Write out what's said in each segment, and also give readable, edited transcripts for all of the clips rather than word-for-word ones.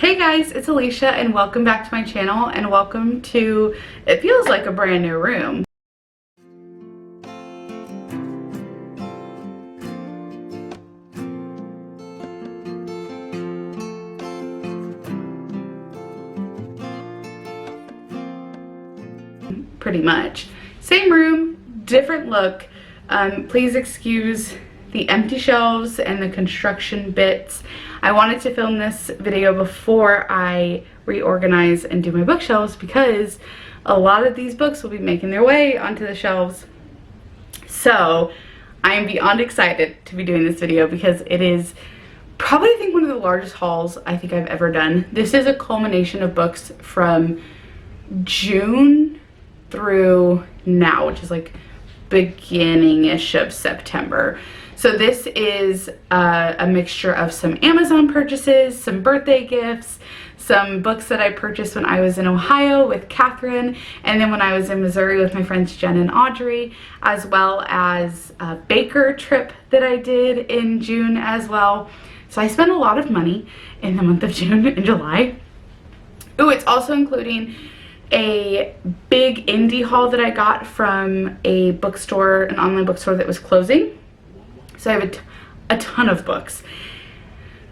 Hey guys, it's Alicia and welcome back to my channel and welcome to, it feels like a brand new room. Pretty much. Same room, different look. Please excuse the empty shelves and the construction bits. I wanted to film this video before I reorganize and do my bookshelves because a lot of these books will be making their way onto the shelves. So I am beyond excited to be doing this video because it is probably, I think, one of the largest hauls I think I've ever done. This is a culmination of books from June through now, which is like beginning-ish of September. So this is a mixture of some Amazon purchases, some birthday gifts, some books that I purchased when I was in Ohio with Catherine, and then when I was in Missouri with my friends Jen and Audrey, as well as a Baker trip that I did in June as well. So I spent a lot of money in the month of June and July. Oh, it's also including a big indie haul that I got from a bookstore, an online bookstore that was closing. So I have a ton of books.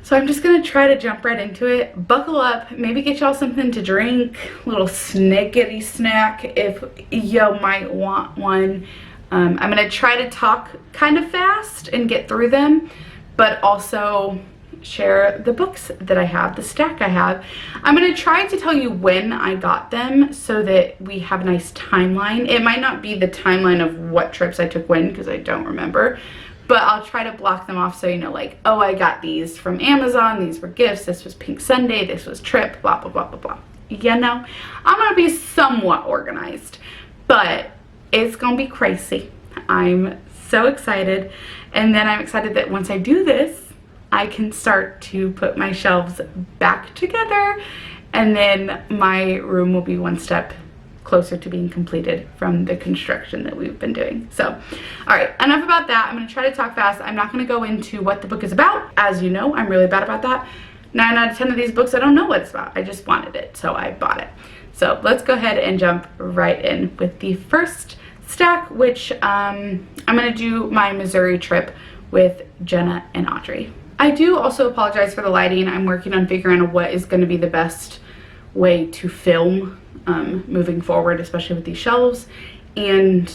So I'm just gonna try to jump right into it. Buckle up, maybe get y'all something to drink, a little snickety snack if you might want one. I'm gonna try to talk kind of fast and get through them, but also share the books that I have, the stack I have. I'm going to try to tell you when I got them so that we have a nice timeline. It might not be the timeline of what trips I took when because I don't remember, but I'll try to block them off so you know, like, oh, I got these from Amazon, these were gifts, this was Pink Sunday, this was trip, blah, blah, blah, blah, blah. You know, I'm going to be somewhat organized, but it's going to be crazy. I'm so excited, and then I'm excited that once I do this, I can start to put my shelves back together, and then my room will be one step closer to being completed from the construction that we've been doing. So, all right, enough about that. I'm gonna try to talk fast. I'm not gonna go into what the book is about. As you know, I'm really bad about that. 9 out of 10 of these books, I don't know what it's about. I just wanted it, so I bought it. So let's go ahead and jump right in with the first stack, which I'm gonna do my Missouri trip with Jenna and Audrey. I do also apologize for the lighting. I'm working on figuring out what is going to be the best way to film moving forward, especially with these shelves and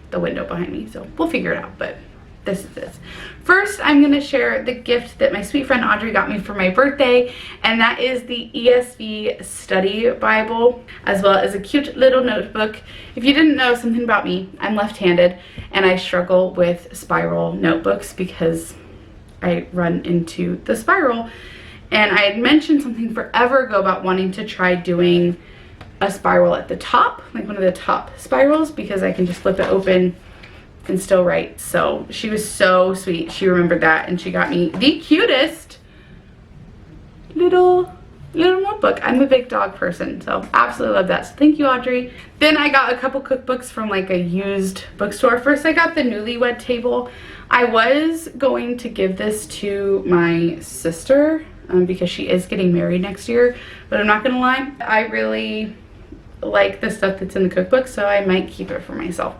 the window behind me. So we'll figure it out, but this is this. First, I'm going to share the gift that my sweet friend Audrey got me for my birthday, and that is the ESV Study Bible, as well as a cute little notebook. If you didn't know something about me, I'm left-handed, and I struggle with spiral notebooks because I run into the spiral, and I had mentioned something forever ago about wanting to try doing a spiral at the top, like one of the top spirals, because I can just flip it open and still write. So she was so sweet. She remembered that, and she got me the cutest little notebook. I'm a big dog person, so absolutely love that. So thank you, Audrey. Then I got a couple cookbooks from like a used bookstore. First, I got the Newlywed Table. I was going to give this to my sister because she is getting married next year, but I'm not gonna lie, I really like the stuff that's in the cookbook, so I might keep it for myself.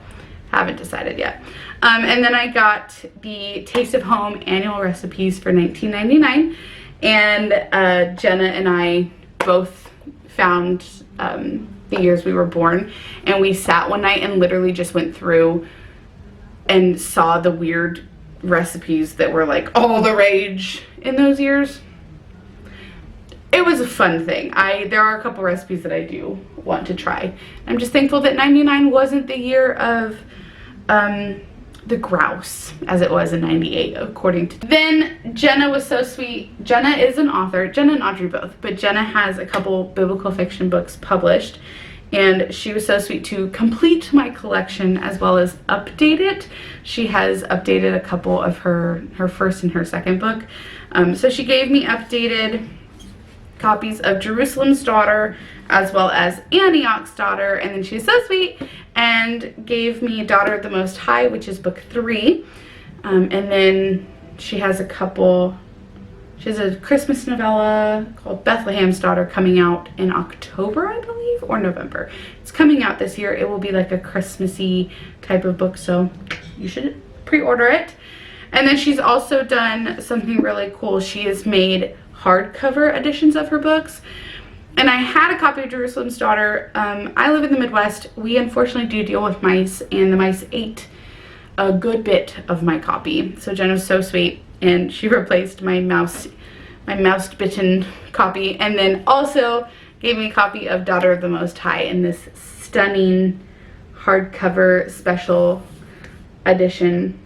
Haven't decided yet. And then I got the Taste of Home annual recipes for $19.99, and Jenna and I both found the years we were born, and we sat one night and literally just went through and saw the weird recipes that were like all the rage in those years. It was a fun thing. There are a couple recipes that I do want to try. I'm just thankful that 99 wasn't the year of the grouse as it was in 98, according to. Then Jenna was so sweet. Jenna is an author, Jenna and Audrey both, but Jenna has a couple biblical fiction books published, and she was so sweet to complete my collection as well as update it. She has updated a couple of her first and her second book. So she gave me updated copies of Jerusalem's Daughter as well as Antioch's Daughter, and then she was so sweet and gave me Daughter of the Most High, which is book 3. And then she has a couple She has a Christmas novella called Bethlehem's Daughter coming out in October, I believe, or November. It's coming out this year. It will be like a Christmassy type of book, so you should pre-order it. And then she's also done something really cool. She has made hardcover editions of her books. And I had a copy of Jerusalem's Daughter. I live in the Midwest. We unfortunately do deal with mice, and the mice ate a good bit of my copy. So Jen was so sweet, and she replaced my mouse-bitten copy, and then also gave me a copy of Daughter of the Most High in this stunning hardcover special edition.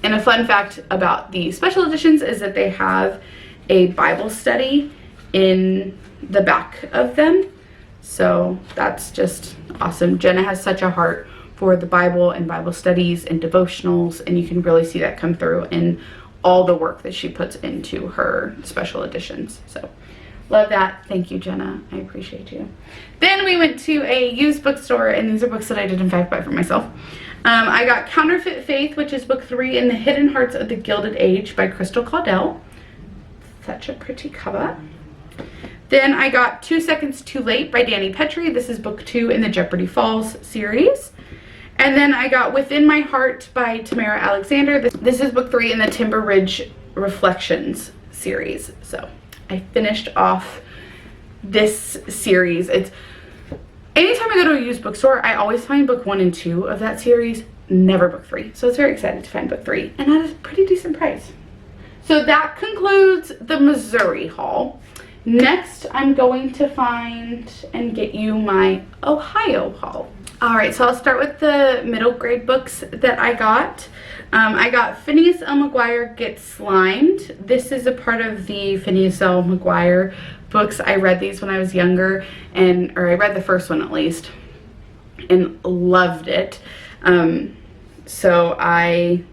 And a fun fact about the special editions is that they have a Bible study in the back of them. So that's just awesome. Jenna has such a heart for the Bible and Bible studies and devotionals, and you can really see that come through in all the work that she puts into her special editions. So love that. Thank you, Jenna. I appreciate you. Then we went to a used bookstore, and these are books that I did in fact buy for myself. I got Counterfeit Faith, which is book 3 in the Hidden Hearts of the Gilded Age by Crystal Caudell. Such a pretty cover. Then I got 2 Seconds Too Late by Danny Petrie. This is book 2 in the Jeopardy Falls series. And then I got Within My Heart by Tamara Alexander. This is book 3 in the Timber Ridge Reflections series. So I finished off this series. Anytime I go to a used bookstore, I always find book 1 and 2 of that series, never book 3. So it's very exciting to find book 3, and at a pretty decent price. So that concludes the Missouri haul. Next, I'm going to find and get you my Ohio haul. All right, so I'll start with the middle grade books that I got. I got Phineas L. McGuire Gets Slimed. This is a part of the Phineas L. McGuire books. I read these when I was younger, or I read the first one at least, and loved it. So I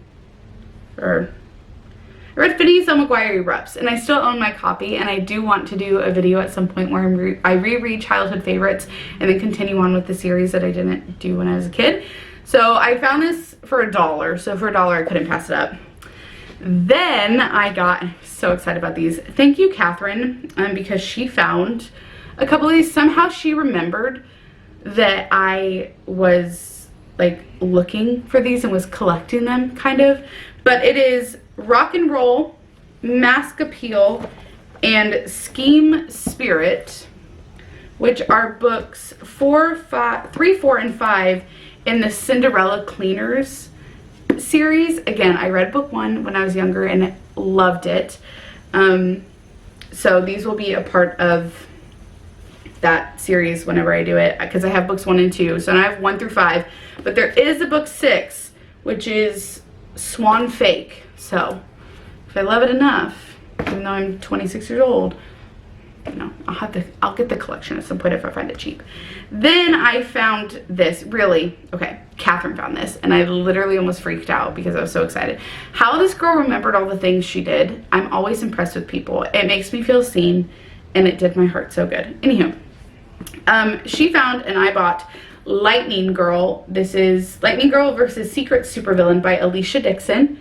read Phineas L. McGuire Erupts, and I still own my copy, and I do want to do a video at some point where I reread childhood favorites and then continue on with the series that I didn't do when I was a kid. So I found this for $1, so for $1 I couldn't pass it up. Then I'm so excited about these. Thank you, Catherine, because she found a couple of these. Somehow she remembered that I was like looking for these and was collecting them, kind of. But it is Rock and Roll, Mask Appeal, and Scheme Spirit, which are books 3, 4, and 5 in the Cinderella Cleaners series. Again, I read book 1 when I was younger and loved it. So these will be a part of that series whenever I do it, because I have books 1 and 2. So I have 1 through 5, but there is a book 6, which is Swan Fake. So if I love it enough, even though I'm 26 years old, you know, I'll get the collection at some point if I find it cheap. Then I found this, Catherine found this, and I literally almost freaked out because I was so excited. How this girl remembered all the things she did. I'm always impressed with people. It makes me feel seen, and it did my heart so good. Anywho, she found and I bought Lightning Girl. This is Lightning Girl versus Secret Supervillain by Alicia Dixon.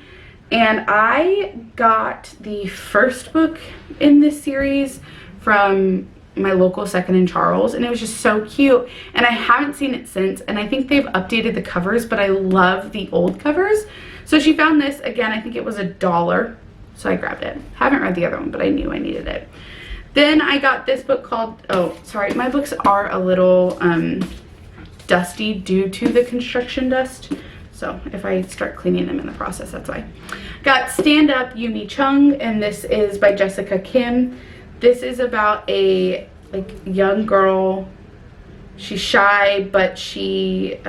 And I got the first book in this series from my local Second and Charles, and it was just so cute, and I haven't seen it since, and I think they've updated the covers, but I love the old covers. So she found this, again, I think it was $1, so I grabbed it. Haven't read the other one, but I knew I needed it. Then I got this book called, my books are a little dusty due to the construction dust, so if I start cleaning them in the process, that's why. Got Stand Up, Yumi Chung, and this is by Jessica Kim. This is about a young girl. She's shy, but she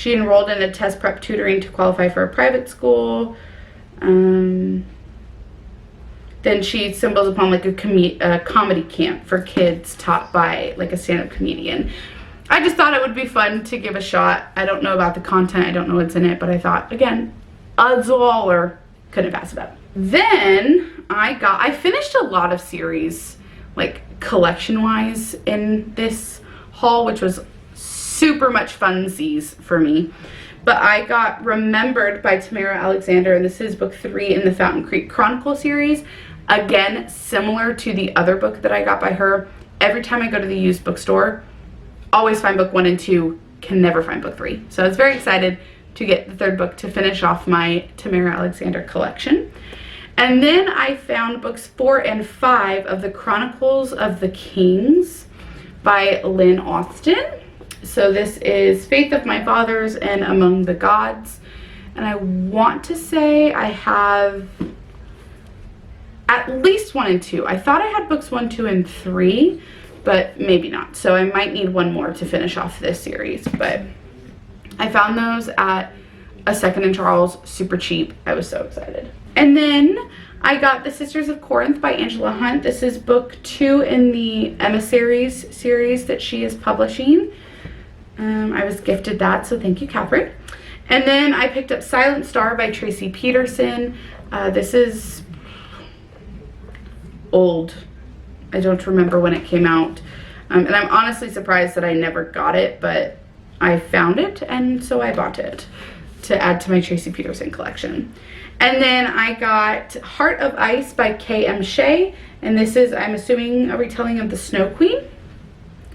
enrolled in a test prep tutoring to qualify for a private school. Then she stumbles upon like a comedy camp for kids taught by like a stand-up comedian. I just thought it would be fun to give a shot. I don't know about the content. I don't know what's in it, but I thought, again, $1, couldn't pass it up. Then I finished a lot of series, like collection-wise, in this haul, which was super much funsies for me. but I got Remembered by Tamara Alexander, and this is book 3 in the Fountain Creek Chronicle series. Again, similar to the other book that I got by her. Every time I go to the used bookstore, always find book 1 and 2, can never find book 3. So I was very excited to get the 3rd book to finish off my Tamara Alexander collection. And then I found books 4 and 5 of the Chronicles of the Kings by Lynn Austin. So this is Faith of My Fathers and Among the Gods. And I want to say I have at least 1 and 2. I thought I had books 1, 2, and 3, but maybe not. So I might need 1 more to finish off this series, but I found those at a 2nd & Charles, super cheap. I was so excited. And then I got The Sisters of Corinth by Angela Hunt. This is book 2 in the Emissaries series that she is publishing. I was gifted that, so thank you, Catherine. And then I picked up Silent Star by Tracy Peterson. This is old. I don't remember when it came out. And I'm honestly surprised that I never got it, but I found it, and so I bought it to add to my Tracy Peterson collection. And then I got Heart of Ice by K.M. Shea, and this is, I'm assuming, a retelling of The Snow Queen.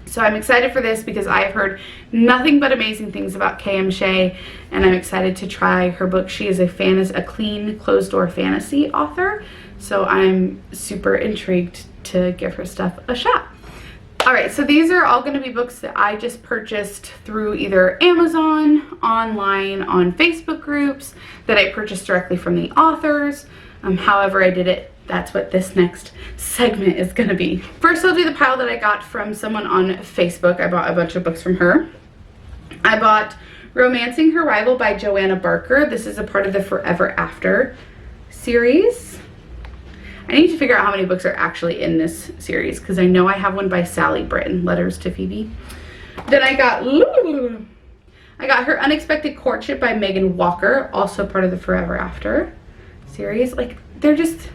So I'm excited for this because I have heard nothing but amazing things about K.M. Shea, and I'm excited to try her book. She is a clean, closed-door fantasy author, so I'm super intrigued to give her stuff a shot. Alright, so these are all going to be books that I just purchased through either Amazon, online, on Facebook groups, that I purchased directly from the authors. However I did it, that's what this next segment is going to be. First, I'll do the pile that I got from someone on Facebook. I bought a bunch of books from her. I bought Romancing Her Rival by Joanna Barker. This is a part of the Forever After series. I need to figure out how many books are actually in this series because I know I have one by Sally Britton, Letters to Phoebe. Then I got Her Unexpected Courtship by Megan Walker, also part of the Forever After series. Like, they're just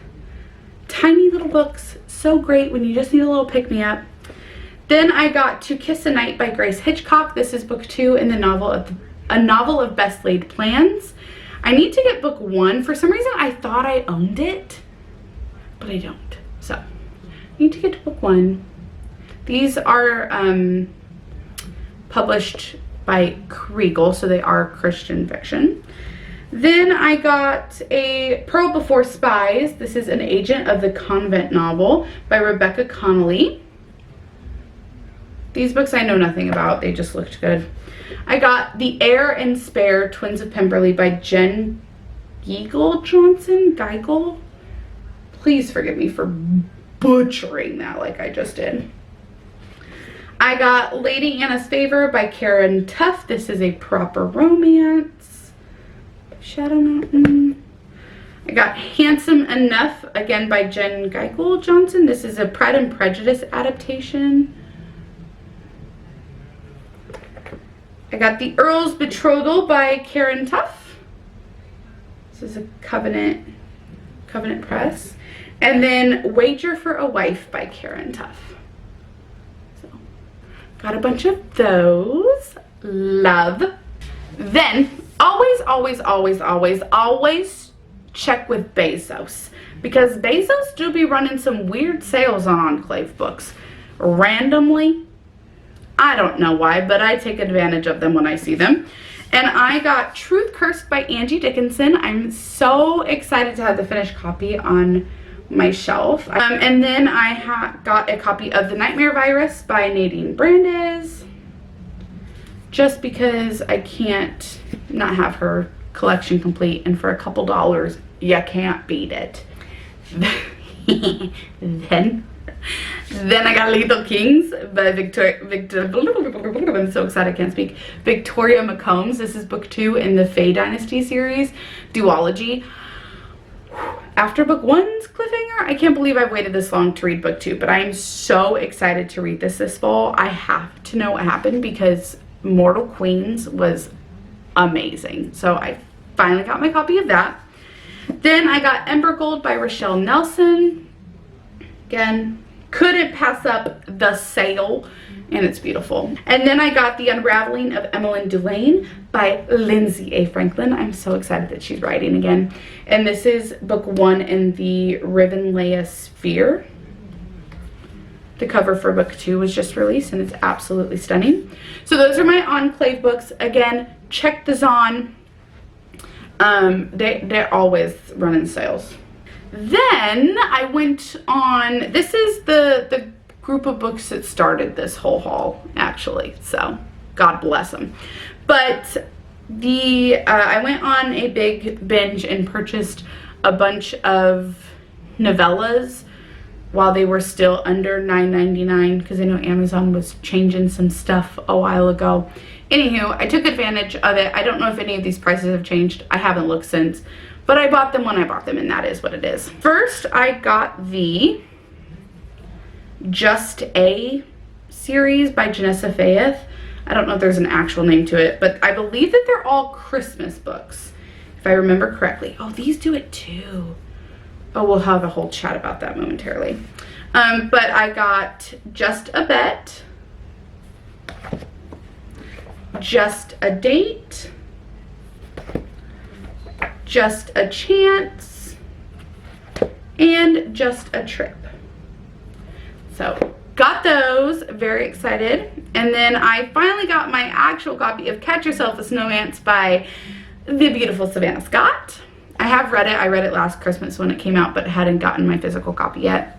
tiny little books, so great when you just need a little pick-me-up. Then I got To Kiss a Night by Grace Hitchcock. This is book 2 in the A Novel of Best Laid Plans. I need to get book 1. For some reason, I thought I owned it, but I don't. So, I need to get to book 1. These are published by Kriegel, so they are Christian fiction. Then I got a Pearl Before Spies. This is An Agent of the Convent novel by Rebecca Connolly. These books I know nothing about. They just looked good. I got The Heir and Spare, Twins of Pemberley by Jen Geigel. Please forgive me for butchering that like I just did. I got Lady Anna's Favor by Karen Tuff. This is a proper romance. Shadow Mountain. I got Handsome Enough, again by Jen Geigel. This is a Pride and Prejudice adaptation. I got The Earl's Betrothal by Karen Tuff. This is a Covenant Press. And then Wager for a Wife by Karen Tuff. So, got a bunch of those. Love. Then, always check with Bezos. Because Bezos do be running some weird sales on Enclave books. Randomly. I don't know why, but I take advantage of them when I see them. And I got Truth Cursed by Angie Dickinson. I'm so excited to have the finished copy on my shelf. And then I got a copy of The Nightmare Virus by Nadine Brandes. Just because I can't not have her collection complete, and for a couple dollars, you can't beat it. Then I got Lethal Kings by I'm so excited I can't speak. Victoria McCombs. This is book 2 in the Fae Dynasty series, duology. After book 1's cliffhanger, I can't believe I've waited this long to read book 2, but I am so excited to read this fall. I have to know what happened because Mortal Queens was amazing. So I finally got my copy of that. Then I got Ember Gold by Rochelle Nelson. Again, couldn't pass up the sale, and it's beautiful. And then I got The Unraveling of Emmeline Dulaine by Lindsay A. Franklin. I'm so excited that she's writing again. And this is book 1 in the Rivenleia Sphere. The cover for book 2 was just released, and it's absolutely stunning. So those are my Enclave books. Again, check the Zon. They're always running sales. Then I went on, this is the group of books that started this whole haul, actually, so God bless them. But I went on a big binge and purchased a bunch of novellas while they were still under $9.99, because I know Amazon was changing some stuff a while ago. Anywho, I took advantage of it. I don't know if any of these prices have changed. I haven't looked since, but I bought them when I bought them, and that is what it is. First, I got the Just A series by Janessa Faith. I don't know if there's an actual name to it, but I believe that they're all Christmas books, if I remember correctly. Oh, these do it too. Oh, we'll have a whole chat about that momentarily. But I got Just a Bet, Just a Date, Just a Chance, and Just a Trip. So got those, very excited. And then I finally got my actual copy of Catch Yourself, a Snowman's by the beautiful Savannah Scott. I have read it. I read it last Christmas when it came out, but hadn't gotten my physical copy yet.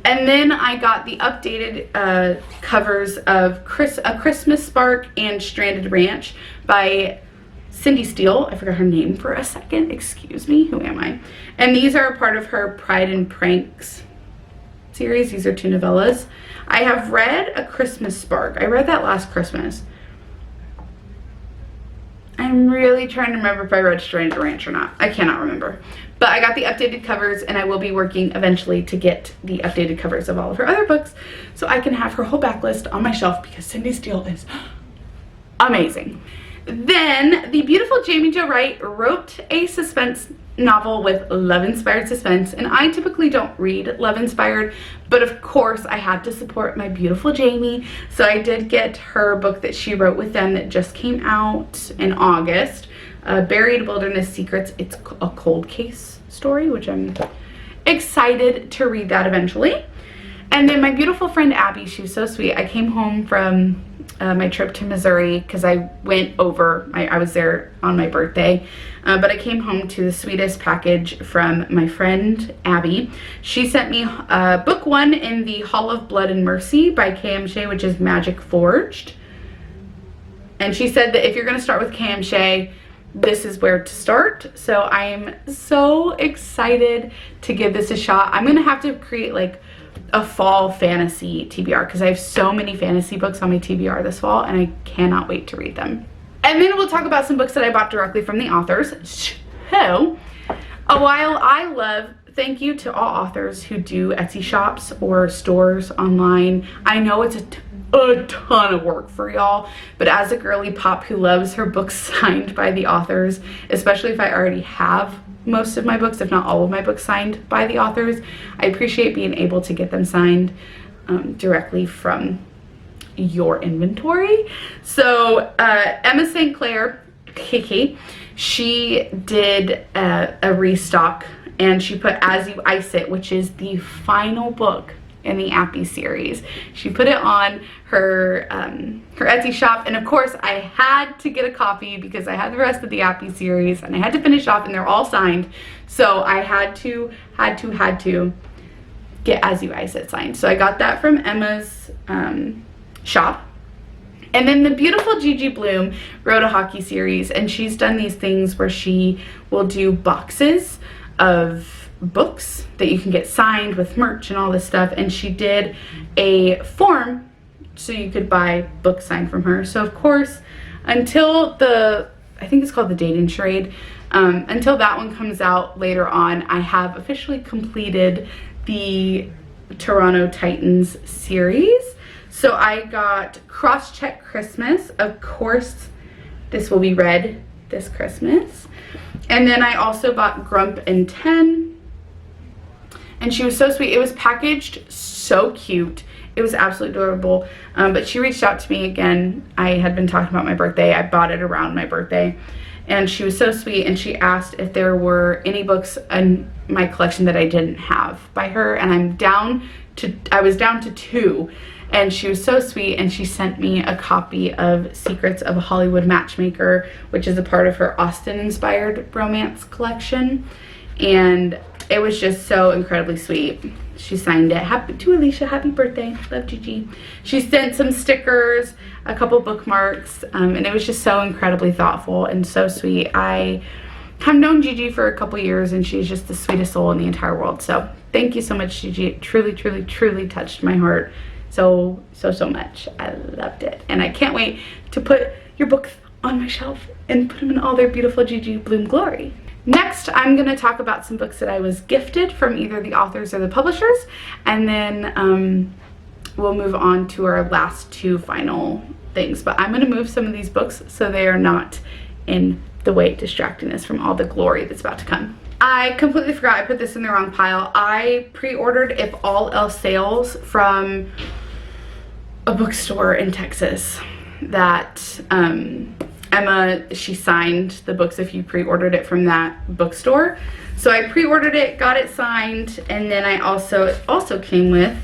And then I got the updated covers of A Christmas Spark and Stranded Ranch by Cindy Steele. I forgot her name for a second. Excuse me. Who am I? And these are a part of her Pride and Pranks series. These are 2 novellas. I have read A Christmas Spark. I read that last Christmas. I'm really trying to remember if I read Stranded Ranch or not. I cannot remember. But I got the updated covers, and I will be working eventually to get the updated covers of all of her other books so I can have her whole backlist on my shelf, because Cindy Steele is amazing. Then the beautiful Jamie Jo Wright wrote a suspense novel with love-inspired suspense, and I typically don't read love-inspired, but of course I had to support my beautiful Jamie, so I did get her book that she wrote with them that just came out in August, Buried Wilderness Secrets. It's a cold case story, which I'm excited to read that eventually. And then my beautiful friend Abby, she was so sweet. I came home from my trip to Missouri because I went over, I was there on my birthday, but I came home to the sweetest package from my friend Abby. She sent me book 1 in the Hall of Blood and Mercy by K.M. Shea, which is Magic Forged. And she said that if you're going to start with K.M. Shea, this is where to start. So I am so excited to give this a shot. I'm going to have to create like a fall fantasy TBR because I have so many fantasy books on my TBR this fall, and I cannot wait to read them. And then we'll talk about some books that I bought directly from the authors. So, while I love, thank you to all authors who do Etsy shops or stores online. I know it's a ton of work for y'all, but as a girly pop who loves her books signed by the authors, especially if I already have most of my books, if not all of my books signed by the authors, I appreciate being able to get them signed directly from your inventory. So Emma St. Clair, Kiki, she did a restock, and she put As You Ice It, which is the final book in the Appy series. She put it on her Etsy shop, and of course I had to get a copy because I had the rest of the Appy series and I had to finish off, and they're all signed, so I had to get As You Ice It signed. So I got that from Emma's shop. And then the beautiful Gigi Bloom wrote a hockey series, and she's done these things where she will do boxes of books that you can get signed with merch and all this stuff, and she did a form so you could buy books signed from her. So of course, until I think it's called the Dating Charade, until that one comes out later on, I have officially completed the Toronto Titans series. So I got Cross-Check Christmas. Of course, this will be read this Christmas. And then I also bought Grump and 10. and she was so sweet. It was packaged so cute. It was absolutely adorable. But she reached out to me again. I had been talking about my birthday. I bought it around my birthday. And she was so sweet, and she asked if there were any books in my collection that I didn't have by her, and I was down to 2, and she was so sweet, and she sent me a copy of Secrets of a Hollywood Matchmaker, which is a part of her Austen-inspired romance collection, and it was just so incredibly sweet. She signed it. Happy to Alicia, happy birthday. Love, Gigi. She sent some stickers, a couple bookmarks, and it was just so incredibly thoughtful and so sweet. I have known Gigi for a couple years, and she's just the sweetest soul in the entire world. So thank you so much, Gigi. It truly, truly, truly touched my heart so much. I loved it. And I can't wait to put your books on my shelf and put them in all their beautiful Gigi Bloom glory. Next, I'm going to talk about some books that I was gifted from either the authors or the publishers, and then we'll move on to our last 2 final things. But I'm going to move some of these books so they are not in the way, distracting us from all the glory that's about to come. I completely forgot I put this in the wrong pile. I pre-ordered If All Else Fails from a bookstore in Texas that Emma, she signed the books if you pre-ordered it from that bookstore. So I pre-ordered it, got it signed, and then it also came with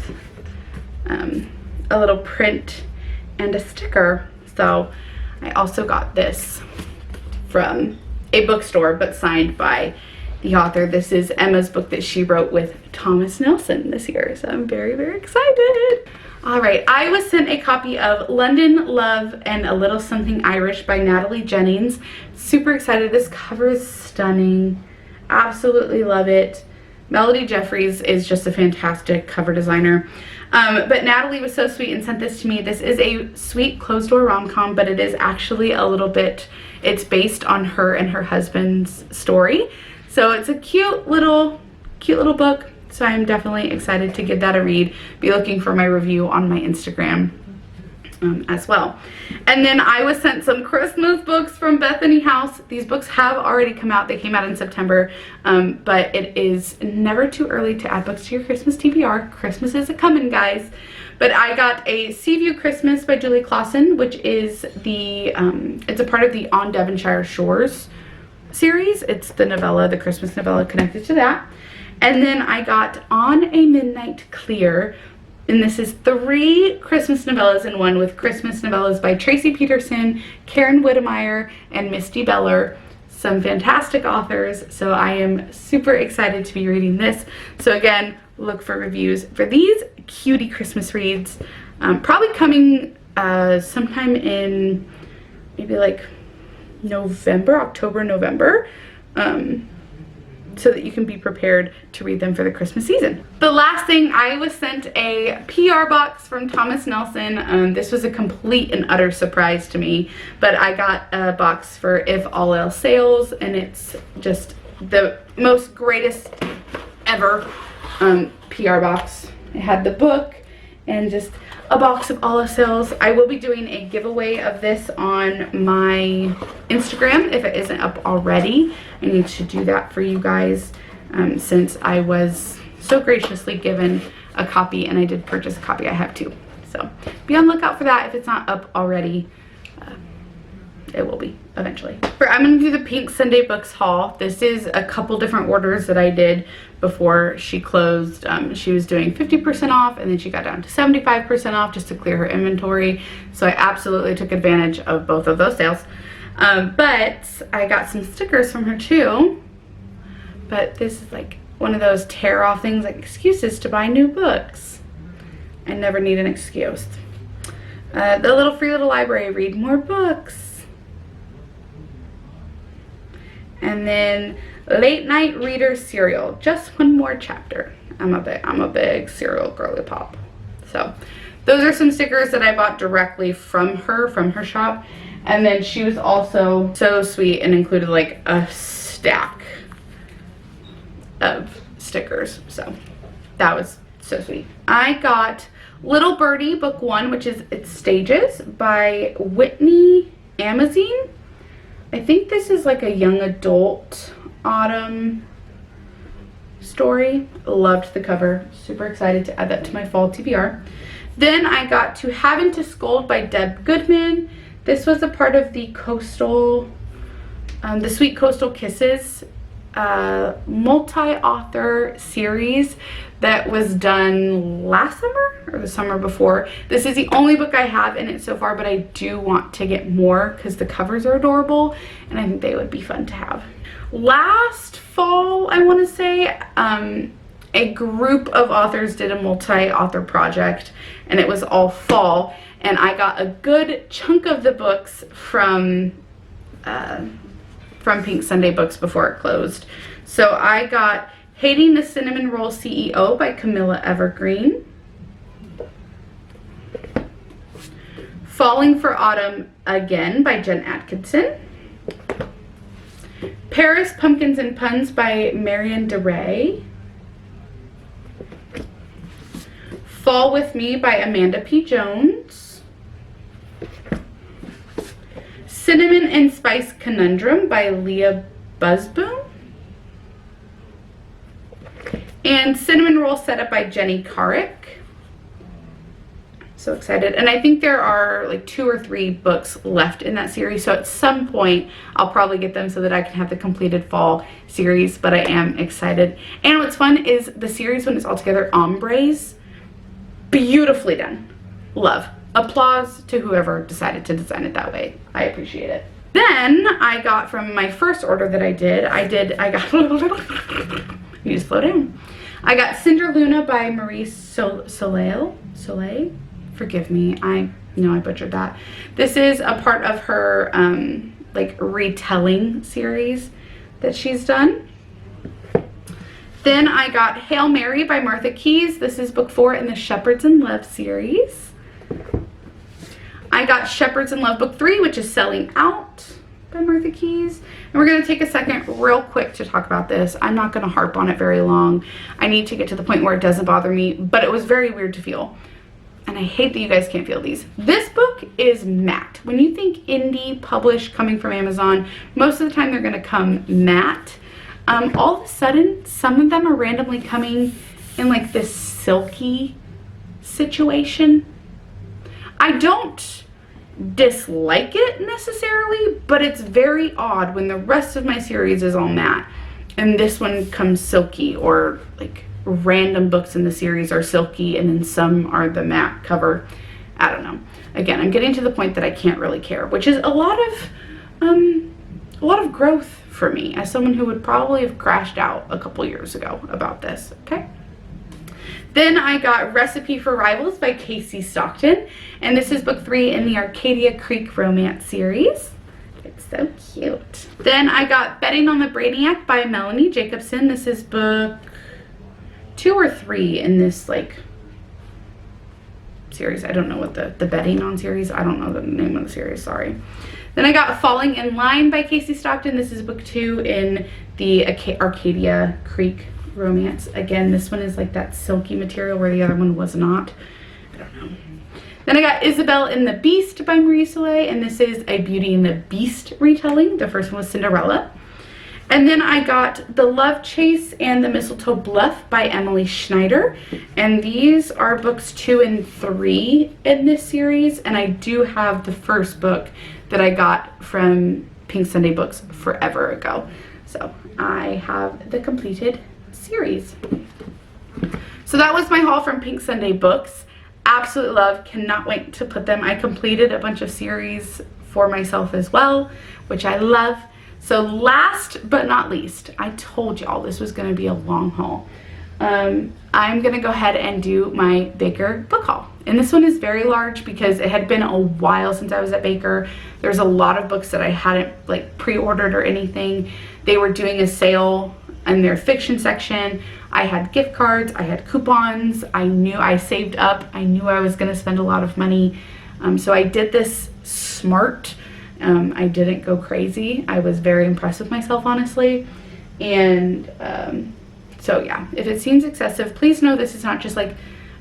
a little print and a sticker. So I also got this from a bookstore, but signed by the author. This is Emma's book that she wrote with Thomas Nelson this year, so I'm very, very excited. All right, I was sent a copy of London, Love, and a Little Something Irish by Natalie Jennings. Super excited. This cover is stunning. Absolutely love it. Melody Jeffries is just a fantastic cover designer. But Natalie was so sweet and sent this to me. This is a sweet closed-door rom-com, but it is actually a little bit, it's based on her and her husband's story. So it's a cute little book. So I'm definitely excited to give that a read. Be looking for my review on my Instagram as well. And then I was sent some Christmas books from Bethany House. These books have already come out. They came out in September, but it is never too early to add books to your Christmas TBR. Christmas is a-coming, guys. But I got a Seaview Christmas by Julie Clausen, which is it's a part of the On Devonshire Shores series. It's the novella, the Christmas novella connected to that. And then I got On a Midnight Clear, and this is 3 Christmas novellas in one, with Christmas novellas by Tracy Peterson, Karen Whittemire, and Misty Beller. Some fantastic authors, so I am super excited to be reading this. So again, look for reviews for these cutie Christmas reads. Probably coming sometime in maybe like October, November. So that you can be prepared to read them for the Christmas season. The last thing, I was sent a PR box from Thomas Nelson. This was a complete and utter surprise to me, but I got a box for If All Else Fails, and it's just the most greatest ever PR box. It had the book and just a box of All Else Fails. I will be doing a giveaway of this on my Instagram if it isn't up already. I need to do that for you guys since I was so graciously given a copy, and I did purchase a copy. I have 2. So be on the lookout for that if it's not up already. It will be eventually. I'm going to do the Pink Sunday Books haul. This is a couple different orders that I did before she closed. She was doing 50% off, and then she got down to 75% off just to clear her inventory. So I absolutely took advantage of both of those sales. But I got some stickers from her too. But this is like one of those tear off things, like excuses to buy new books. I never need an excuse. The little free little library, read more books. And then late night reader cereal, just one more chapter. I'm a big cereal girly pop. So those are some stickers that I bought directly from her shop. And then she was also so sweet and included like a stack of stickers. So that was so sweet. I got Little Birdie book 1, which is Its Stages by Whitney Amazine. I think this is like a young adult autumn story. Loved the cover. Super excited to add that to my fall TBR. Then I got To Haven to Scold by Deb Goodman. This was a part of the the Sweet Coastal Kisses multi-author series that was done last summer or the summer before. This is the only book I have in it so far, but I do want to get more because the covers are adorable and I think they would be fun to have. Last fall, I want to say, a group of authors did a multi-author project and it was all fall, and I got a good chunk of the books from Pink Sunday Books before it closed. So I got Hating the Cinnamon Roll CEO by Camilla Evergreen, Falling for Autumn Again by Jen Atkinson, Paris Pumpkins and Puns by Marion DeRay, Fall With Me by Amanda P. Jones, Cinnamon and Spice Conundrum by Leah Busboom, and Cinnamon Roll Setup by Jenny Carrick. So excited. And I think there are like 2 or 3 books left in that series, so at some point I'll probably get them so that I can have the completed fall series, but I am excited. And what's fun is the series, when it's all together, ombres, beautifully done. Love. Applause to whoever decided to design it that way. I appreciate it. Then I got, from my first order that I got you just slow down. I got Cinder Luna by Marie Soleil. Forgive me, I know I butchered that. This is a part of her like retelling series that she's done. Then I got Hail Mary by Martha Keyes. This is book 4 in the Shepherds in Love series. I got Shepherds in Love book 3, which is Selling Out by Martha Keyes. And we're going to take a second real quick to talk about this. I'm not going to harp on it very long. I need to get to the point where it doesn't bother me, but it was very weird to feel. And I hate that you guys can't feel these. This book is matte. When you think indie, published, coming from Amazon, most of the time they're going to come matte. All of a sudden, some of them are randomly coming in like this silky situation. I don't dislike it necessarily, but it's very odd when the rest of my series is all matte and this one comes silky, or like random books in the series are silky and then some are the matte cover. I don't know. Again, I'm getting to the point that I can't really care, which is a lot of growth for me as someone who would probably have crashed out a couple years ago about this. Okay. Then I got Recipe for Rivals by Casey Stockton, and this is book 3 in the Arcadia Creek romance series. It's so cute. Then I got Betting on the Brainiac by Melanie Jacobson. This is book 2 or 3 in this like series. I don't know what the Betting on series. I don't know the name of the series, sorry. Then I got Falling in Line by Casey Stockton. This is book 2 in the Arcadia Creek romance. Again, this one is like that silky material where the other one was not. I don't know. Then I got Isabel and the Beast by Marie Soleil, and this is a Beauty and the Beast retelling. The first one was Cinderella. And then I got The Love Chase and the Mistletoe Bluff by Emily Schneider. And these are books 2 and 3 in this series. And I do have the first book that I got from Pink Sunday Books forever ago. So I have the completed series. So that was my haul from Pink Sunday Books. Absolutely love, cannot wait to put them. I completed a bunch of series for myself as well, which I love. So last but not least, I told y'all this was going to be a long haul. I'm going to go ahead and do my Baker book haul. And this one is very large because it had been a while since I was at Baker. There's a lot of books that I hadn't like pre-ordered or anything. They were doing a sale in their fiction section. I had gift cards, I had coupons, I knew I saved up, I knew I was going to spend a lot of money. So I did this smart. I didn't go crazy. I was very impressed with myself, honestly. And so yeah, if it seems excessive, please know this is not just like,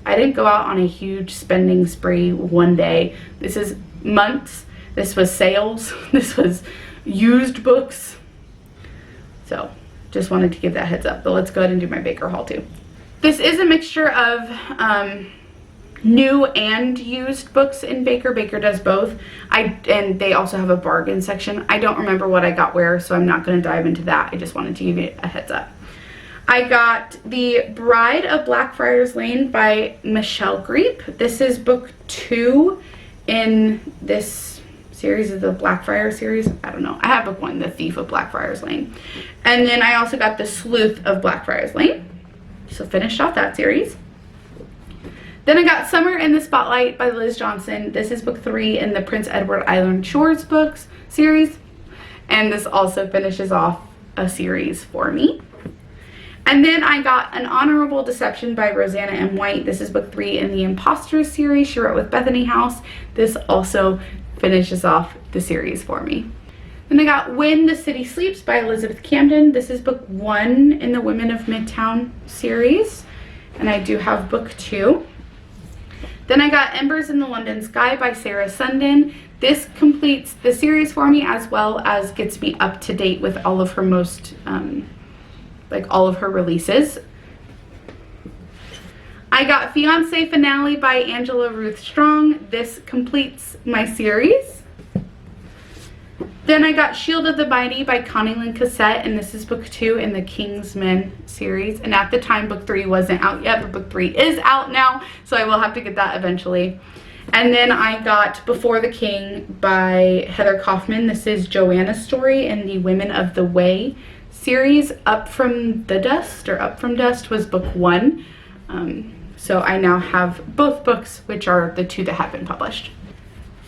I didn't go out on a huge spending spree one day. This is months. This was sales. This was used books. So just wanted to give that heads up. But let's go ahead and do my Baker haul too. This is a mixture of new and used books in Baker. Baker does both. And they also have a bargain section. I don't remember what I got where, so I'm not going to dive into that. I just wanted to give you a heads up. I got The Bride of Blackfriars Lane by Michelle Greep. This is book 2 in this series of the Blackfriars series. I don't know. I have book 1, The Thief of Blackfriars Lane. And then I also got The Sleuth of Blackfriars Lane. So finished off that series. Then I got Summer in the Spotlight by Liz Johnson. This is book 3 in the Prince Edward Island Shores books series. And this also finishes off a series for me. And then I got An Honorable Deception by Rosanna M. White. This is book 3 in the Imposters series she wrote with Bethany House. This also finishes off the series for me. Then I got When the City Sleeps by Elizabeth Camden. This is book 1 in the Women of Midtown series. And I do have book 2. Then I got Embers in the London Sky by Sarah Sundin. This completes the series for me, as well as gets me up to date with all of her most, all of her releases. I got Fiancé Finale by Angela Ruth Strong. This completes my series. Then I got Shield of the Mighty by Connie Lynn Cassette, and this is book 2 in the Kingsmen series. And at the time, book 3 wasn't out yet, but book 3 is out now, so I will have to get that eventually. And then I got Before the King by Heather Kaufman. This is Joanna's story in the Women of the Way series. Up from Dust was book 1. So I now have both books, which are the 2 that have been published.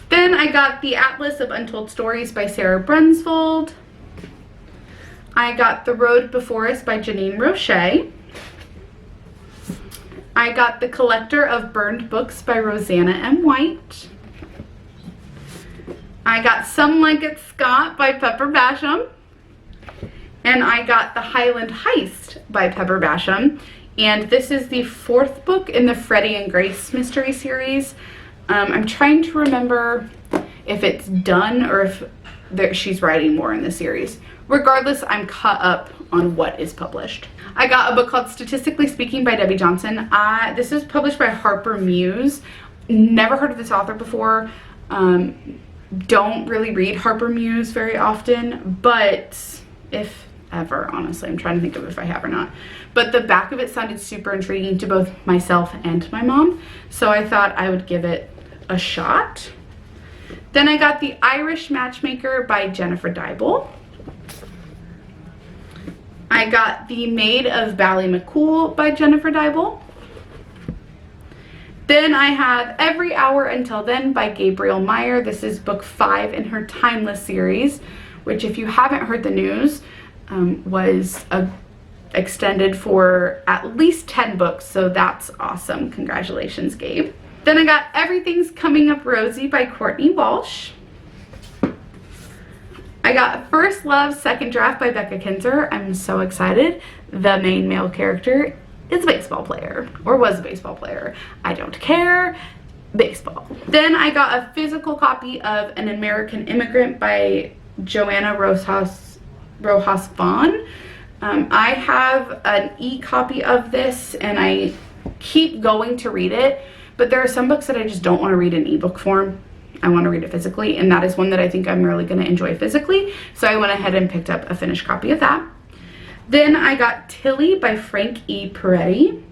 Then I got The Atlas of Untold Stories by Sarah Brunsvold. I got The Road Before Us by Janine Roche. I got The Collector of Burned Books by Rosanna M. White. I got Some Like It Scott by Pepper Basham. And I got The Highland Heist by Pepper Basham. And this is the 4th book in the Freddie and Grace mystery series. I'm trying to remember if it's done or if she's writing more in the series. Regardless, I'm caught up on what is published. I got a book called Statistically Speaking by Debbie Johnson. This is published by Harper Muse. Never heard of this author before. Don't really read Harper Muse very often, but if ever, honestly, I'm trying to think of if I have or not. But the back of it sounded super intriguing to both myself and my mom, so I thought I would give it a shot. Then I got The Irish Matchmaker by Jennifer Dybel. I got The Maid of Ballymaccool by Jennifer Dybel. Then I have Every Hour Until Then by Gabriel Meyer. This is book 5 in her Timeless series, which, if you haven't heard the news, was extended for at least 10 books, so that's awesome. Congratulations, Gabe. Then I got Everything's Coming Up Rosie by Courtney Walsh. I got First Love, Second Draft by Becca Kinzer. I'm so excited. The main male character is a baseball player, or was a baseball player. I don't care. Baseball. Then I got a physical copy of An American Immigrant by Joanna Rojas Vaughn. I have an e-copy of this, and I keep going to read it, but there are some books that I just don't want to read in ebook form. I want to read it physically, and that is one that I think I'm really going to enjoy physically, so I went ahead and picked up a finished copy of that. Then I got Tilly by Frank E. Peretti.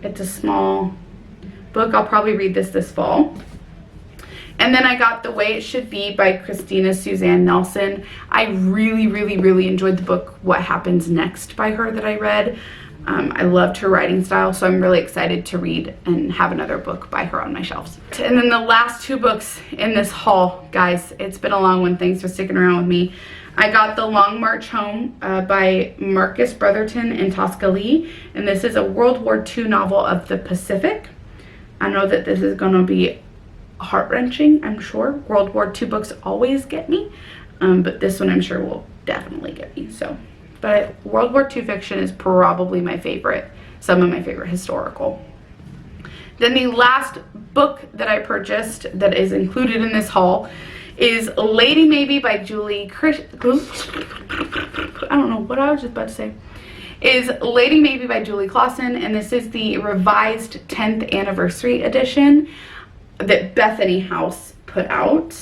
It's a small book. I'll probably read this fall. And then I got The Way It Should Be by Christina Suzanne Nelson. I really enjoyed the book What Happens Next by her that I read. I loved her writing style, so I'm really excited to read and have another book by her on my shelves. And then the last 2 books in this haul, guys, it's been a long one. Thanks for sticking around with me. I got The Long March Home by Marcus Brotherton and Tosca Lee, and this is a World War II novel of the Pacific. I know that this is going to be heart-wrenching, I'm sure. World War II books always get me, but this one I'm sure will definitely get me. But World War II fiction is probably my favorite, some of my favorite historical. Then the last book that I purchased that is included in this haul is Lady Maybe by Julie I'm I don't know what I was just about to say, is Lady Maybe by Julie Clausen, and this is the revised 10th anniversary edition that Bethany House put out.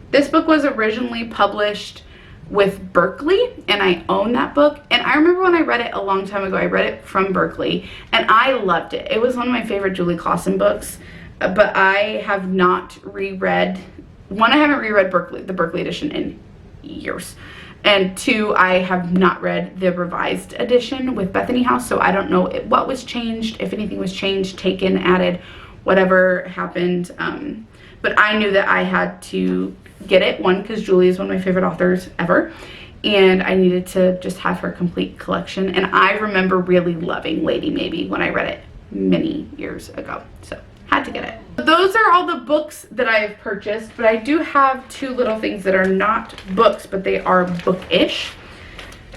This book was originally published with Berkeley, and I own that book, and I remember when I read it a long time ago, I read it from Berkeley, and I loved it. It was one of my favorite Julie Clausen books, but I have not reread, one, I haven't reread the Berkeley edition in years, and two, I have not read the revised edition with Bethany House, so I don't know what was changed, if anything was changed, taken, added, whatever happened, but I knew that I had to get it, one, because Julie is one of my favorite authors ever, and I needed to just have her complete collection, and I remember really loving Lady Maybe when I read it many years ago, so had to get it. Those are all the books that I have purchased, but I do have two little things that are not books, but they are bookish.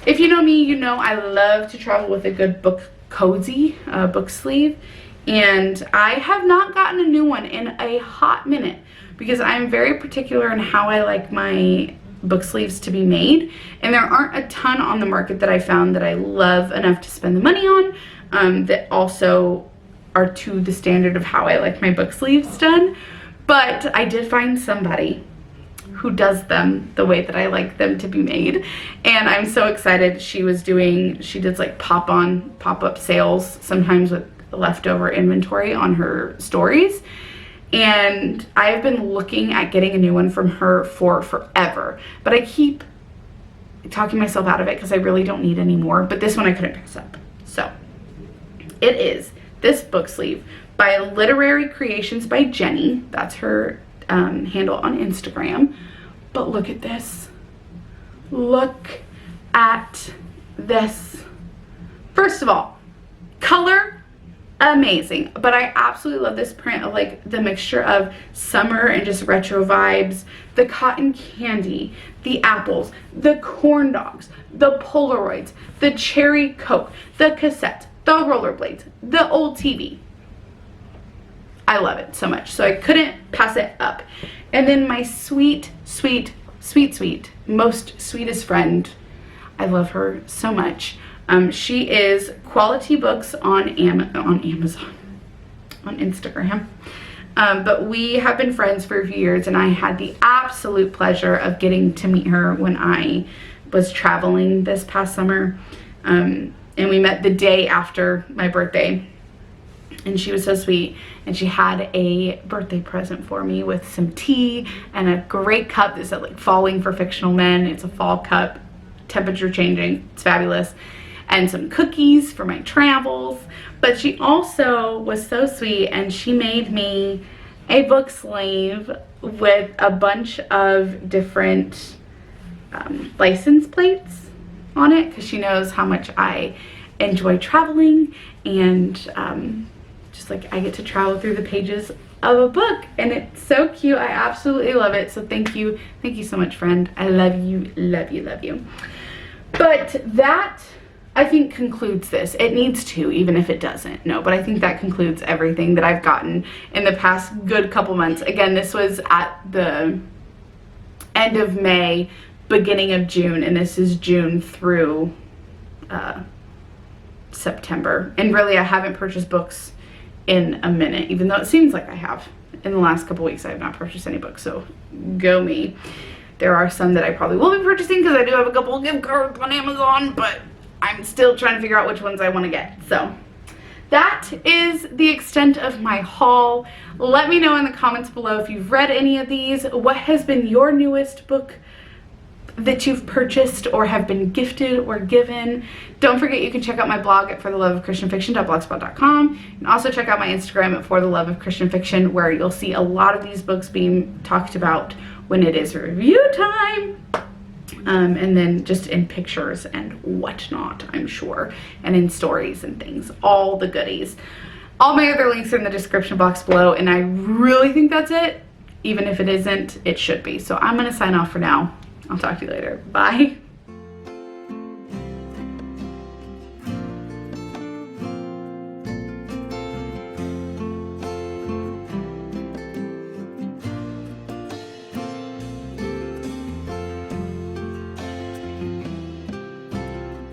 If you know me, you know I love to travel with a good book cozy, book sleeve, and I have not gotten a new one in a hot minute because I'm very particular in how I like my book sleeves to be made, and there aren't a ton on the market that I found that I love enough to spend the money on, that also are to the standard of how I like my book sleeves done. But I did find somebody who does them the way that I like them to be made, and I'm so excited. She did like pop-up sales sometimes with leftover inventory on her stories, and I have been looking at getting a new one from her for forever, but I keep talking myself out of it because I really don't need any more. But this one I couldn't pass up, so it is this book sleeve by Literary Creations by Jenny. That's her handle on Instagram. But look at this. Look at this. First of all, color amazing, but I absolutely love this print of like the mixture of summer and just retro vibes, the cotton candy, the apples, the corn dogs, the Polaroids, the cherry Coke, the cassettes, the rollerblades, the old TV. I love it so much, so I couldn't pass it up. And then my sweet, most sweetest friend, I love her so much. She is Quality Books on Amazon, on Instagram. But we have been friends for a few years, and I had the absolute pleasure of getting to meet her when I was traveling this past summer. And we met the day after my birthday, and she was so sweet, and she had a birthday present for me with some tea and a great cup that said like Falling for Fictional Men. It's a fall cup, temperature changing, it's fabulous, and some cookies for my travels. But she also was so sweet, and she made me a book sleeve with a bunch of different license plates on it, because she knows how much I enjoy traveling, and just like I get to travel through the pages of a book, and it's so cute. I absolutely love it. So thank you so much, friend. I love you, love you, love you. But that, I think, concludes this. It needs to, even if it doesn't. No, but I think that concludes everything that I've gotten in the past good couple months. Again, this was at the end of May, beginning of June, and this is June through September. And really, I haven't purchased books in a minute, even though it seems like I have. In the last couple weeks, I have not purchased any books, so go me. There are some that I probably will be purchasing because I do have a couple of gift cards on Amazon, but I'm still trying to figure out which ones I want to get. So that is the extent of my haul. Let me know in the comments below if you've read any of these. What has been your newest book that you've purchased or have been gifted or given? Don't forget, you can check out my blog at fortheloveofchristianfiction.blogspot.com, and also check out my Instagram at fortheloveofchristianfiction, where you'll see a lot of these books being talked about when it is review time. And then just in pictures and whatnot, I'm sure, and in stories and things, all the goodies. All my other links are in the description box below, and I really think that's it. Even if it isn't, it should be. So I'm gonna sign off for now. I'll talk to you later. Bye.